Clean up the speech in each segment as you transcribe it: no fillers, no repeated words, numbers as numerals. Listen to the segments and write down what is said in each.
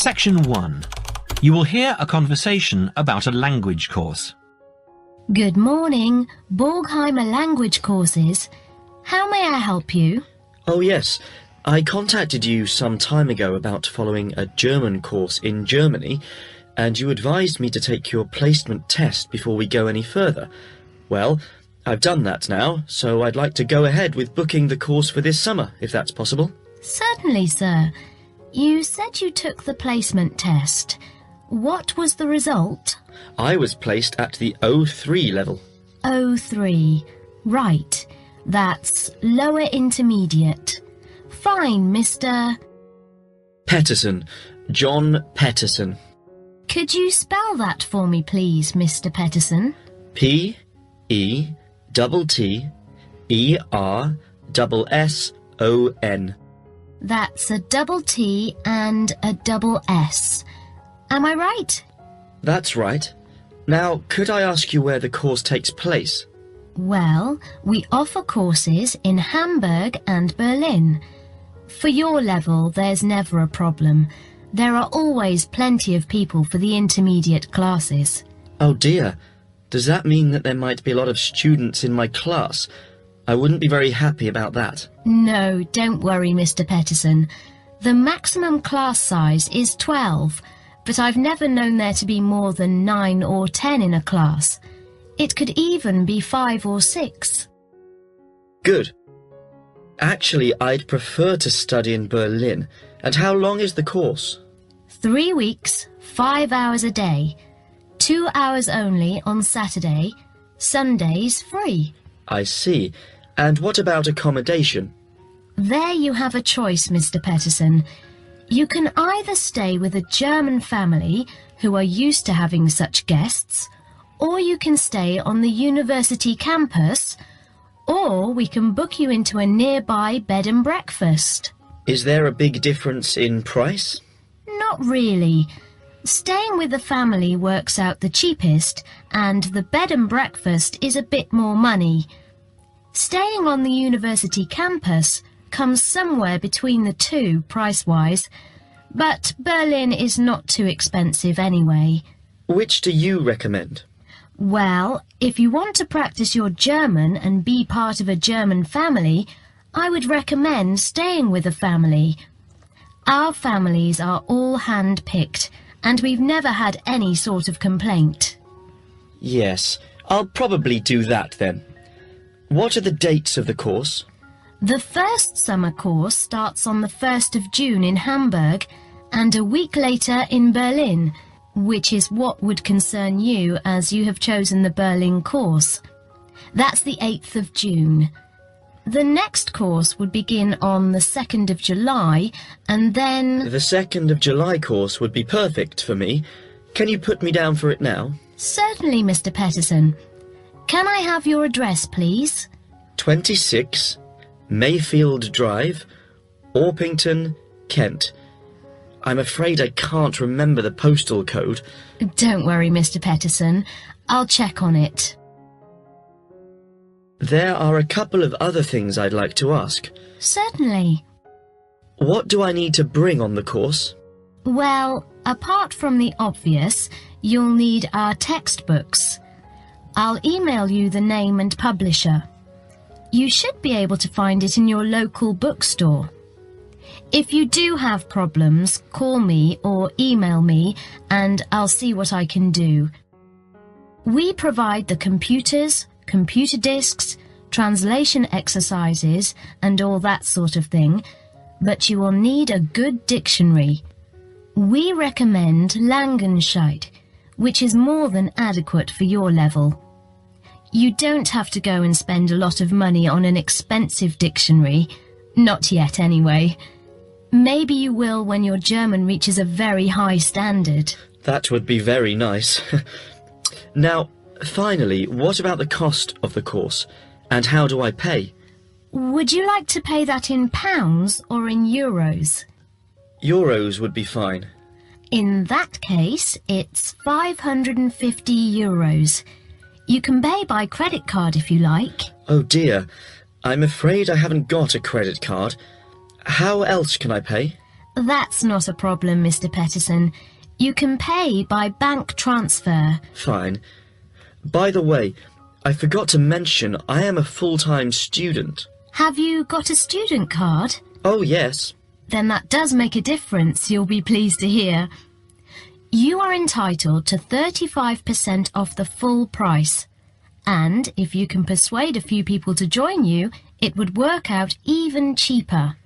Section 1. You will hear a conversation about a language course. Good morning, Borgheimer Language Courses. How may I help you? Oh yes, I contacted you some time ago about following a German course in Germany, and you advised me to take your placement test before we go any further. Well, I've done that now, so I'd like to go ahead with booking the course for this summer, if that's possible. Certainly, sir. You said you took the placement test. What was the result? I was placed at the O3 level. O3. Right. That's lower intermediate. Fine, Mr. Petterson. John Petterson. Could you spell that for me, please, Mr. Petterson? P-E-T-T-E-R-S-S-O-N. That's a double T and a double S. Am I right? That's right. Now, could I ask you where the course takes place? Well, we offer courses in Hamburg and Berlin. For your level, there's never a problem. There are always plenty of people for the intermediate classes. Oh dear. Does that mean that there might be a lot of students in my class? I wouldn't be very happy about that. No, don't worry, Mr. Petterson. The maximum class size is 12, but I've never known there to be more than 9 or 10 in a class. It could even be 5 or 6. Good. Actually, I'd prefer to study in Berlin. And how long is the course? 3 weeks, 5 hours a day. 2 hours only on Saturday. Sundays free. I see. And what about accommodation? There you have a choice, Mr. Petterson. You can either stay with a German family who are used to having such guests, or you can stay on the university campus, or we can book you into a nearby bed and breakfast. Is there a big difference in price? Not really. Staying with the family works out the cheapest, and the bed and breakfast is a bit more money. Staying on the university campus comes somewhere between the two price-wise, but Berlin is not too expensive anyway. Which do you recommend? Well, if you want to practice your German and be part of a German family, I would recommend staying with a family. Our families are all hand-picked, and we've never had any sort of complaint. Yes, I'll probably do that then. What are the dates of the course? The first summer course starts on the 1st of June in Hamburg and a week later in Berlin, which is what would concern you as you have chosen the Berlin course. That's the 8th of June. The next course would begin on the 2nd of July and then... The 2nd of July course would be perfect for me. Can you put me down for it now? Certainly, Mr. Petterson. Can I have your address, please? 26 Mayfield Drive, Orpington, Kent. I'm afraid I can't remember the postal code. Don't worry, Mr. Petterson. I'll check on it. There are a couple of other things I'd like to ask. Certainly. What do I need to bring on the course? Well, apart from the obvious, you'll need our textbooks. I'll email you the name and publisher. You should be able to find it in your local bookstore. If you do have problems, call me or email me and I'll see what I can do. We provide the computers, computer disks, translation exercises and all that sort of thing, but you will need a good dictionary. We recommend Langenscheidt, which is more than adequate for your level. You don't have to go and spend a lot of money on an expensive dictionary. Not yet, anyway. Maybe you will when your German reaches a very high standard. That would be very nice. Now, finally, what about the cost of the course? And how do I pay? Would you like to pay that in pounds or in euros? Euros would be fine. In that case, it's 550 euros. You can pay by credit card if you like. Oh dear, I'm afraid I haven't got a credit card. How else can I pay? That's not a problem, Mr. Pettison. You can pay by bank transfer. Fine. By the way, I forgot to mention I am a full-time student. Have you got a student card? Oh, yes. Then that does make a difference, you'll be pleased to hear. You are entitled to 35% off the full price. And if you can persuade a few people to join you, it would work out even cheaper.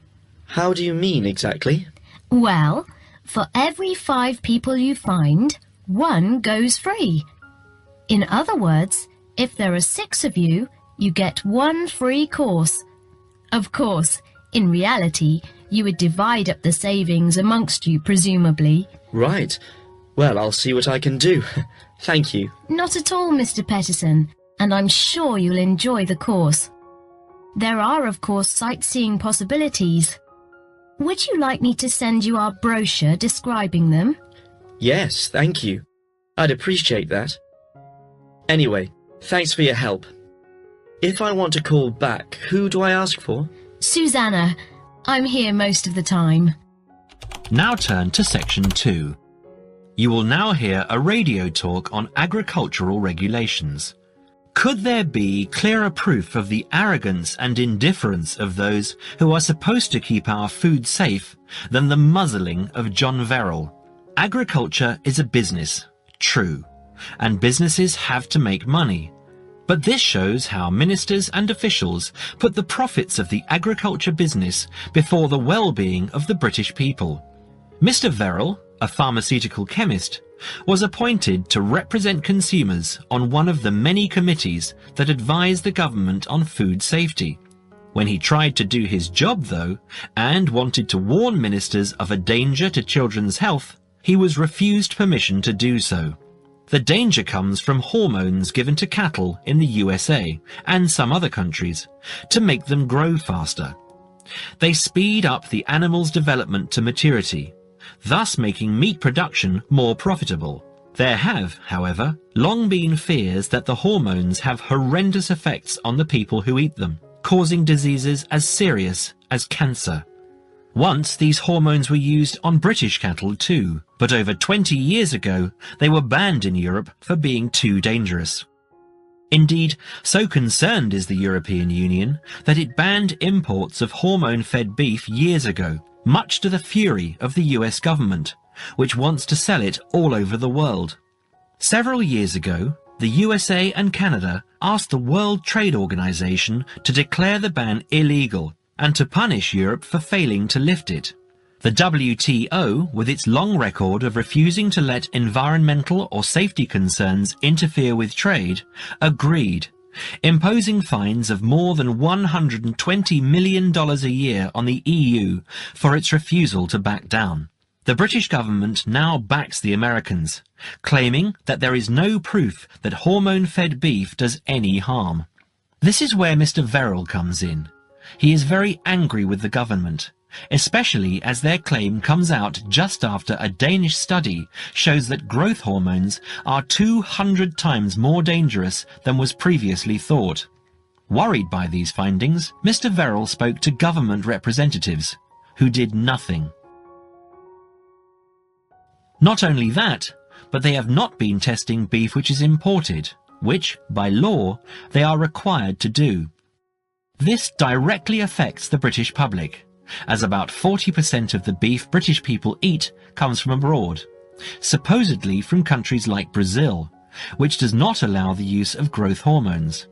How do you mean exactly? Well, for every 5 people you find, 1 goes free. In other words, if there are 6 of you, you get 1 free course. Of course, in reality, you would divide up the savings amongst you, presumably. Right. Well, I'll see what I can do. Thank you. Not at all, Mr. Pettison, and I'm sure you'll enjoy the course. There are, of course, sightseeing possibilities. Would you like me to send you our brochure describing them? Yes, thank you. I'd appreciate that. Anyway, thanks for your help. If I want to call back, who do I ask for? Susanna. I'm here most of the time. Now turn to section 2. You will now hear a radio talk on agricultural regulations. Could there be clearer proof of the arrogance and indifference of those who are supposed to keep our food safe than the muzzling of John Verrill? Agriculture is a business, true, and businesses have to make money. But this shows how ministers and officials put the profits of the agriculture business before the well-being of the British people. Mr. Verrill, a pharmaceutical chemist, was appointed to represent consumers on one of the many committees that advise the government on food safety. When he tried to do his job, though, and wanted to warn ministers of a danger to children's health, he was refused permission to do so. The danger comes from hormones given to cattle in the USA and some other countries to make them grow faster. They speed up the animal's development to maturity, thus making meat production more profitable. There have, however, long been fears that the hormones have horrendous effects on the people who eat them, causing diseases as serious as cancer. Once these hormones were used on British cattle too, but over 20 years ago they were banned in Europe for being too dangerous. Indeed, so concerned is the European Union that it banned imports of hormone-fed beef years ago, much to the fury of the US government, which wants to sell it all over the world. Several years ago, the USA and Canada asked the World Trade Organization to declare the ban illegal and to punish Europe for failing to lift it. The WTO, with its long record of refusing to let environmental or safety concerns interfere with trade, agreed, imposing fines of more than $120 million a year on the EU for its refusal to back down. The British government now backs the Americans, claiming that there is no proof that hormone-fed beef does any harm. This is where Mr. Verrill comes in. He is very angry with the government, especially as their claim comes out just after a Danish study shows that growth hormones are 200 times more dangerous than was previously thought. Worried by these findings, Mr. Verrill spoke to government representatives, who did nothing. Not only that, but they have not been testing beef which is imported, which, by law, they are required to do. This directly affects the British public, as about 40% of the beef British people eat comes from abroad, supposedly from countries like Brazil, which does not allow the use of growth hormones.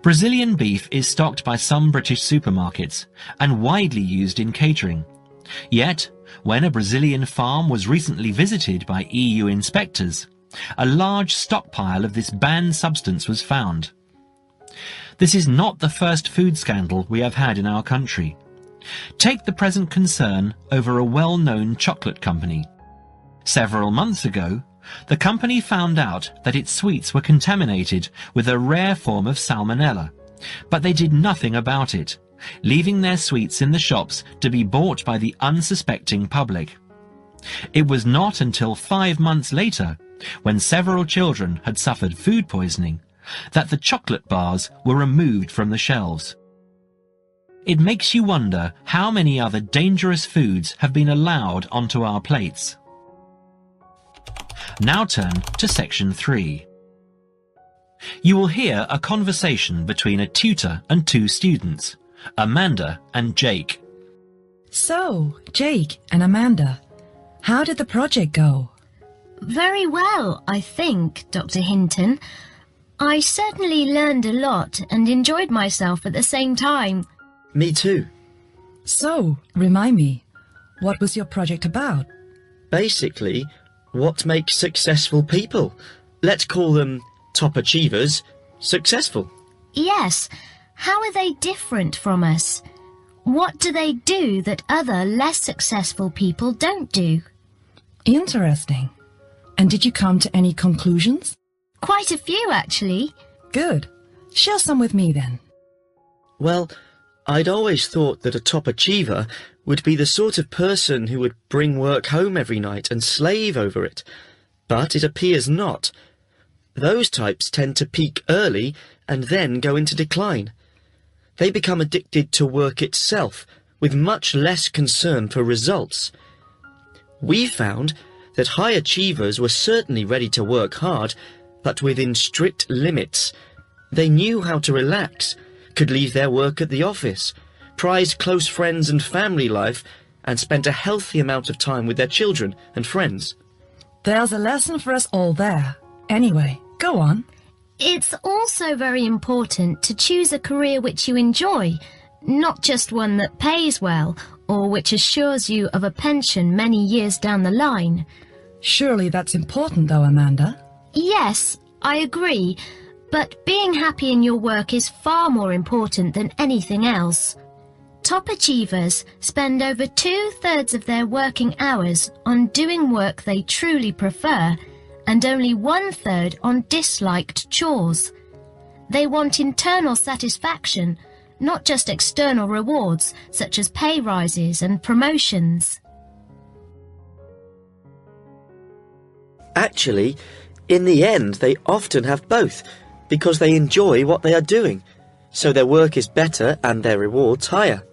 Brazilian beef is stocked by some British supermarkets and widely used in catering. Yet, when a Brazilian farm was recently visited by EU inspectors, a large stockpile of this banned substance was found. This is not the first food scandal we have had in our country. Take the present concern over a well-known chocolate company. Several months ago, the company found out that its sweets were contaminated with a rare form of salmonella, but they did nothing about it, leaving their sweets in the shops to be bought by the unsuspecting public. It was not until 5 months later, when several children had suffered food poisoning, that the chocolate bars were removed from the shelves. It makes you wonder how many other dangerous foods have been allowed onto our plates. Now turn to section 3. You will hear a conversation between a tutor and two students, Amanda and Jake. So, Jake and Amanda, how did the project go? Very well, I think, Dr. Hinton. I certainly learned a lot and enjoyed myself at the same time. Me too. So, remind me, what was your project about? Basically, what makes successful people? Let's call them top achievers successful. Yes, how are they different from us? What do they do that other less successful people don't do? Interesting. And did you come to any conclusions? Quite a few, actually. Good. Share some with me then. Well, I'd always thought that a top achiever would be the sort of person who would bring work home every night and slave over it. But it appears not. Those types tend to peak early and then go into decline. They become addicted to work itself, with much less concern for results. We found that high achievers were certainly ready to work hard, but within strict limits. They knew how to relax, could leave their work at the office, prized close friends and family life, and spent a healthy amount of time with their children and friends. There's a lesson for us all there. Anyway, go on. It's also very important to choose a career which you enjoy, not just one that pays well or which assures you of a pension many years down the line. Surely that's important though, Amanda. Yes, I agree, but being happy in your work is far more important than anything else. Top achievers spend over 2/3 of their working hours on doing work they truly prefer and only 1/3 on disliked chores. They want internal satisfaction, not just external rewards such as pay rises and promotions. Actually, in the end, they often have both, because they enjoy what they are doing, so their work is better and their rewards higher.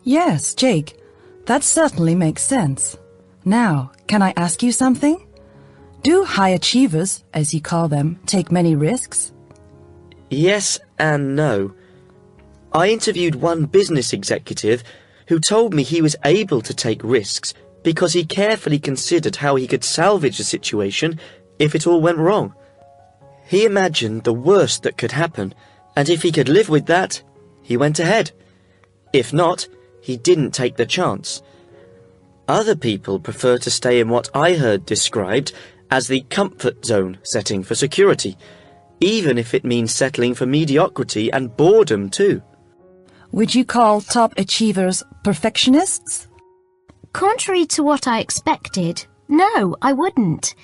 Yes, Jake, that certainly makes sense. Now, can I ask you something? Do high achievers, as you call them, take many risks? Yes and no. I interviewed one business executive who told me he was able to take risks because he carefully considered how he could salvage the situation if it all went wrong. He imagined the worst that could happen, and if he could live with that, he went ahead. If not, he didn't take the chance. Other people prefer to stay in what I heard described as the comfort zone setting for security, even if it means settling for mediocrity and boredom too. Would you call top achievers perfectionists? Contrary to what I expected, no, I wouldn't.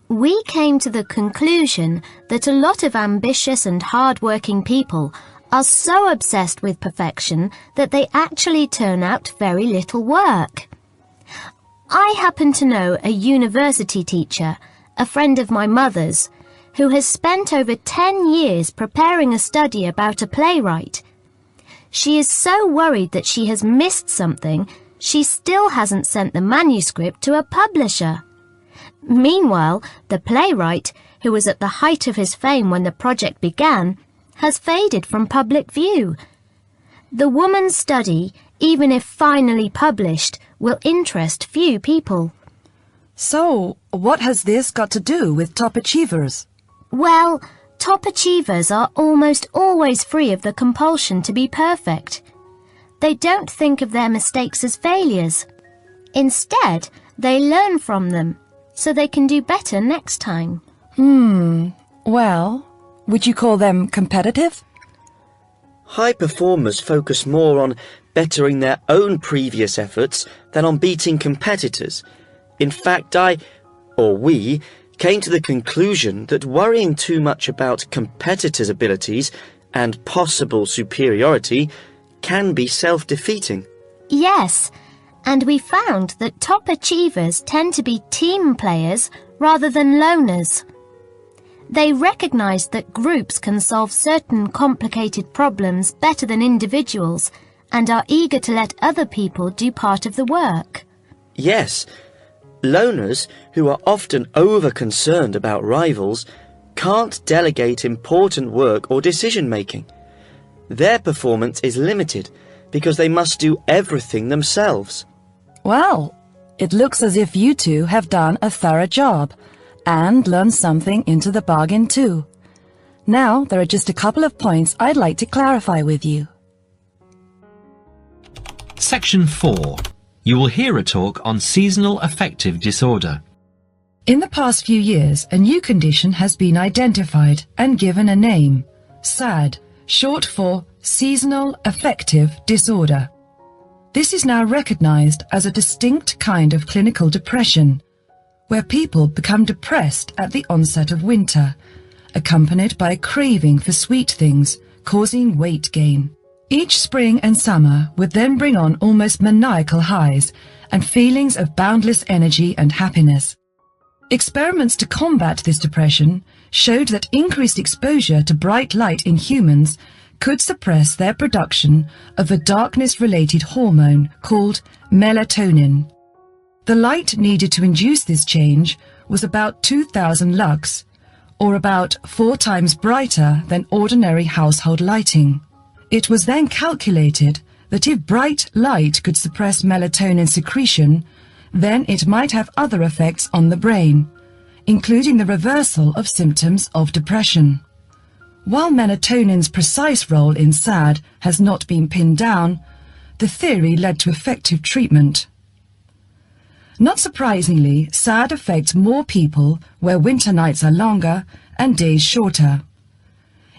We came to the conclusion that a lot of ambitious and hard-working people are so obsessed with perfection that they actually turn out very little work. I happen to know a university teacher, a friend of my mother's, who has spent over 10 years preparing a study about a playwright. She is so worried that she has missed something, she still hasn't sent the manuscript to a publisher. Meanwhile, the playwright, who was at the height of his fame when the project began, has faded from public view. The woman's study, even if finally published, will interest few people. So, what has this got to do with top achievers? Well, top achievers are almost always free of the compulsion to be perfect. They don't think of their mistakes as failures. Instead, they learn from them, so they can do better next time. Well, would you call them competitive? High performers focus more on bettering their own previous efforts than on beating competitors. In fact, we, came to the conclusion that worrying too much about competitors' abilities and possible superiority can be self-defeating. Yes, and we found that top achievers tend to be team players rather than loners. They recognize that groups can solve certain complicated problems better than individuals and are eager to let other people do part of the work. Yes, loners, who are often over-concerned about rivals, can't delegate important work or decision-making. Their performance is limited because they must do everything themselves. Well, it looks as if you two have done a thorough job and learned something into the bargain too. Now, there are just a couple of points I'd like to clarify with you. Section 4. You will hear a talk on seasonal affective disorder. In the past few years, a new condition has been identified and given a name, SAD, short for Seasonal Affective Disorder. This is now recognized as a distinct kind of clinical depression, where people become depressed at the onset of winter, accompanied by a craving for sweet things, causing weight gain. Each spring and summer would then bring on almost maniacal highs and feelings of boundless energy and happiness. Experiments to combat this depression showed that increased exposure to bright light in humans could suppress their production of a darkness-related hormone called melatonin. The light needed to induce this change was about 2,000 lux, or about 4 times brighter than ordinary household lighting. It was then calculated that if bright light could suppress melatonin secretion, then it might have other effects on the brain, including the reversal of symptoms of depression. While melatonin's precise role in SAD has not been pinned down, the theory led to effective treatment. Not surprisingly, SAD affects more people where winter nights are longer and days shorter.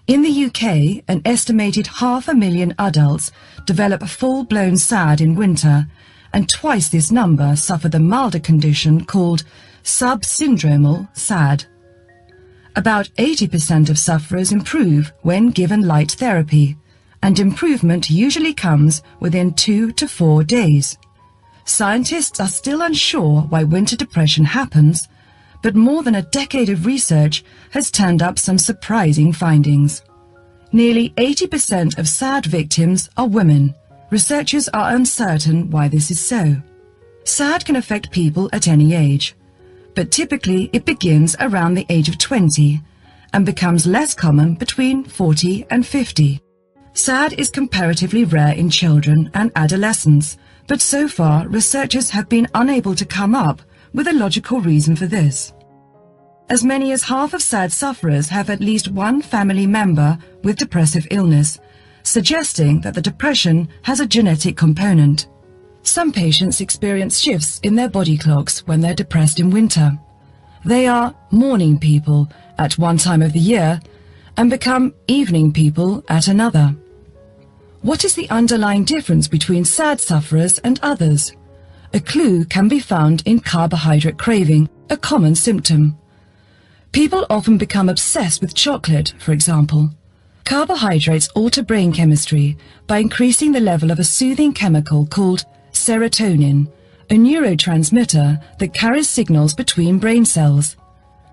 In the UK, an estimated 500,000 adults develop full-blown SAD in winter, and twice this number suffer the milder condition called subsyndromal SAD. About 80% of sufferers improve when given light therapy, and improvement usually comes within 2 to 4 days. Scientists are still unsure why winter depression happens, but more than a decade of research has turned up some surprising findings. Nearly 80% of SAD victims are women. Researchers are uncertain why this is so. SAD can affect people at any age, but typically it begins around the age of 20 and becomes less common between 40 and 50. SAD is comparatively rare in children and adolescents, but so far researchers have been unable to come up with a logical reason for this. As many as half of SAD sufferers have at least one family member with depressive illness, suggesting that the depression has a genetic component. Some patients experience shifts in their body clocks when they're depressed in winter. They are morning people at one time of the year and become evening people at another. What is the underlying difference between SAD sufferers and others? A clue can be found in carbohydrate craving, a common symptom. People often become obsessed with chocolate, for example. Carbohydrates alter brain chemistry by increasing the level of a soothing chemical called serotonin, a neurotransmitter that carries signals between brain cells.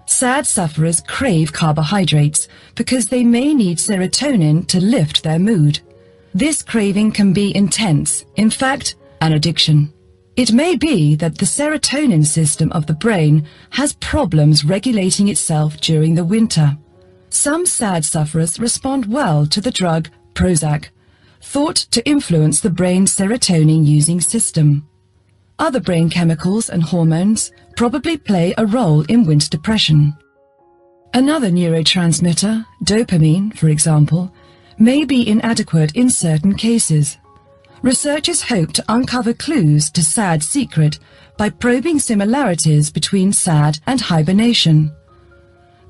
SAD sufferers crave carbohydrates because they may need serotonin to lift their mood. This craving can be intense, in fact, an addiction. It may be that the serotonin system of the brain has problems regulating itself during the winter. Some SAD sufferers respond well to the drug Prozac, thought to influence the brain's serotonin-using system. Other brain chemicals and hormones probably play a role in winter depression. Another neurotransmitter, dopamine, for example, may be inadequate in certain cases. Researchers hope to uncover clues to SAD's secret by probing similarities between SAD and hibernation.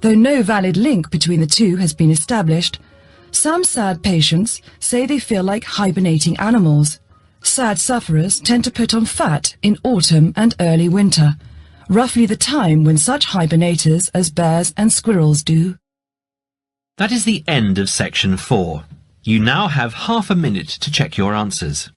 Though no valid link between the two has been established, some SAD patients say they feel like hibernating animals. SAD sufferers tend to put on fat in autumn and early winter, roughly the time when such hibernators as bears and squirrels do. That is the end of section 4. You now have half a minute to check your answers.